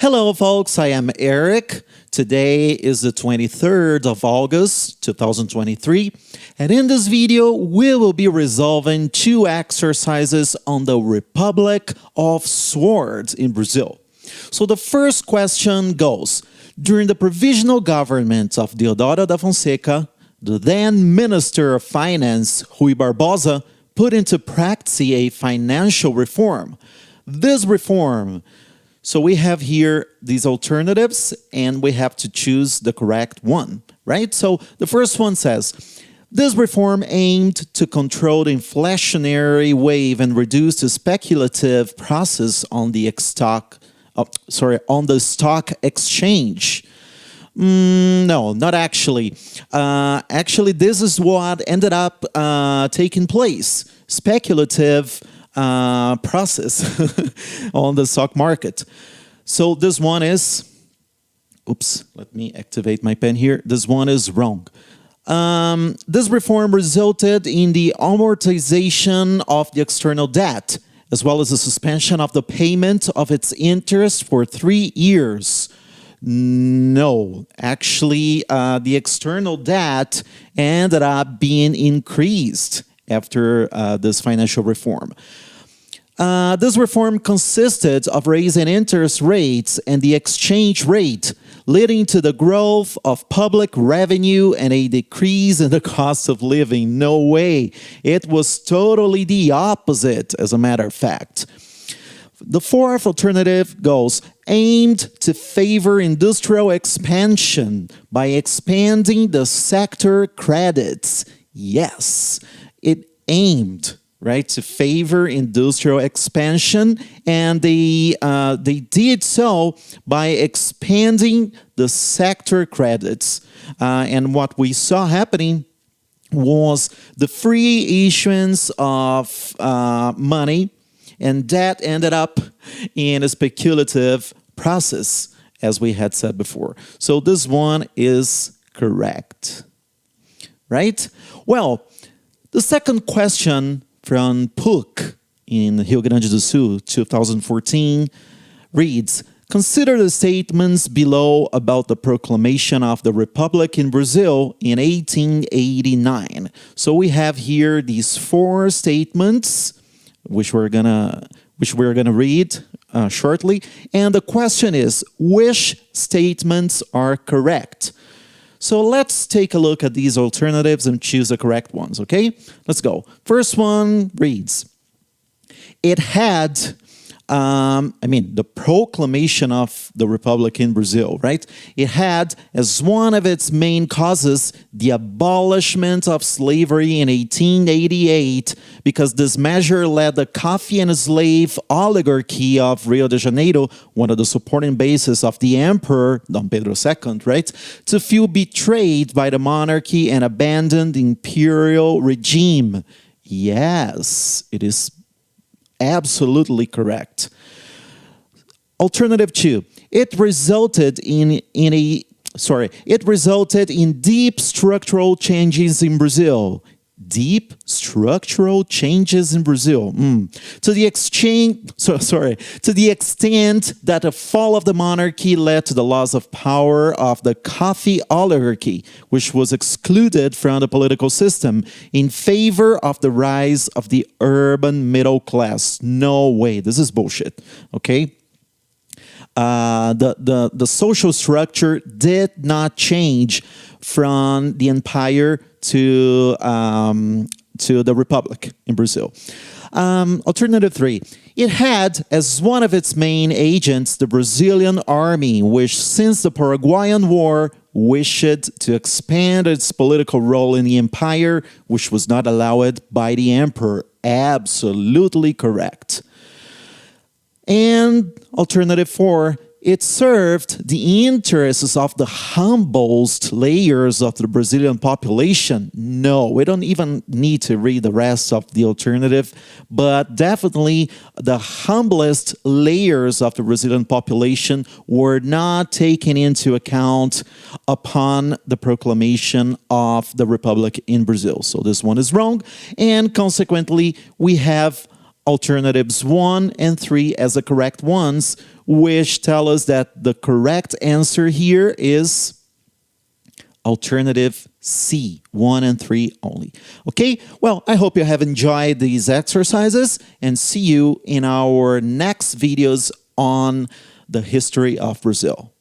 Hello, folks. I am Eric. Today is the 23rd of August, 2023. And in this video, we will be resolving two exercises on the Republic of Swords in Brazil. So the first question goes, during the provisional government of Deodoro da Fonseca, the then Minister of Finance, Rui Barbosa, put into practice a financial reform. This reform, so we have here these alternatives and we have to choose the correct one, right? So the first one says, this reform aimed to control the inflationary wave and reduce the speculative process on the stock exchange. No, not actually. Actually, this is what ended up taking place. Speculative process on the stock market. So this one is, oops, let me activate my pen here. This one is wrong. This reform resulted in the amortization of the external debt, as well as the suspension of the payment of its interest for 3 years. No, actually, the external debt ended up being increased after this financial reform. This reform consisted of raising interest rates and the exchange rate, leading to the growth of public revenue and a decrease in the cost of living. No way. It was totally the opposite, as a matter of fact. The fourth alternative goes, aimed to favor industrial expansion by expanding the sector credits. Yes, it aimed, right, to favor industrial expansion, and they did so by expanding the sector credits. And what we saw happening was the free issuance of money, and that ended up in a speculative process, as we had said before. So this one is correct, right? Well, the second question from PUC in Rio Grande do Sul, 2014, reads, consider the statements below about the proclamation of the Republic in Brazil in 1889. So we have here these four statements, which we're gonna read shortly. And the question is, which statements are correct? So let's take a look at these alternatives and choose the correct ones, okay? Let's go. First one reads, it had, the proclamation of the Republic in Brazil, right? It had as one of its main causes the abolishment of slavery in 1888, because this measure led the coffee and slave oligarchy of Rio de Janeiro, one of the supporting bases of the Emperor, Dom Pedro II, right, to feel betrayed by the monarchy and abandon the imperial regime. Yes, it is absolutely correct. Alternative 2, it resulted in deep structural changes in Brazil. Deep structural changes in Brazil. To the extent that the fall of the monarchy led to the loss of power of the coffee oligarchy, which was excluded from the political system in favor of the rise of the urban middle class. No way, this is bullshit, okay? The social structure did not change from the empire to the Republic in Brazil. Alternative 3, it had as one of its main agents the Brazilian army, which since the Paraguayan War wished to expand its political role in the empire, which was not allowed by the emperor. Absolutely correct. And alternative 4, it served the interests of the humblest layers of the Brazilian population. No, we don't even need to read the rest of the alternative, but definitely the humblest layers of the Brazilian population were not taken into account upon the proclamation of the Republic in Brazil. So this one is wrong, and consequently, we have alternatives 1 and 3 as the correct ones, which tell us that the correct answer here is alternative C, 1 and 3 only. Okay, well, I hope you have enjoyed these exercises and see you in our next videos on the history of Brazil.